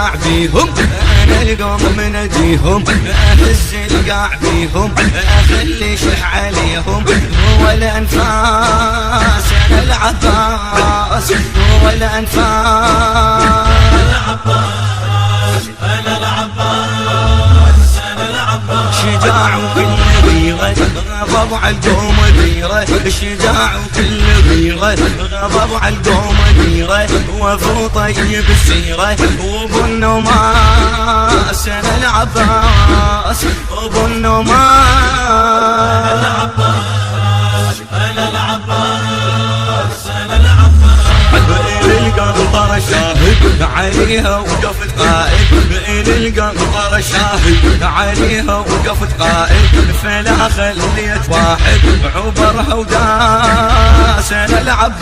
القاع بيهم انا القوم مناديهم اهز القاع بيهم اخلي شح عليهم هو الانفاس انا العباس هو الانفاس أنا العباس أنا العباس شجاع وكل غيرة غضب على القوم غيرة شجاع وكل غيرة غضب على القوم غيرة وفو طيب السيرة وابو النماس انا العباس ابو النماس أنا العباس أنا العباس القنطرة شاهد عليها وقفت قائد بين القنطرة شاهد عليها وقفت قائد فلا خليت واحد عبرها وداس انا العب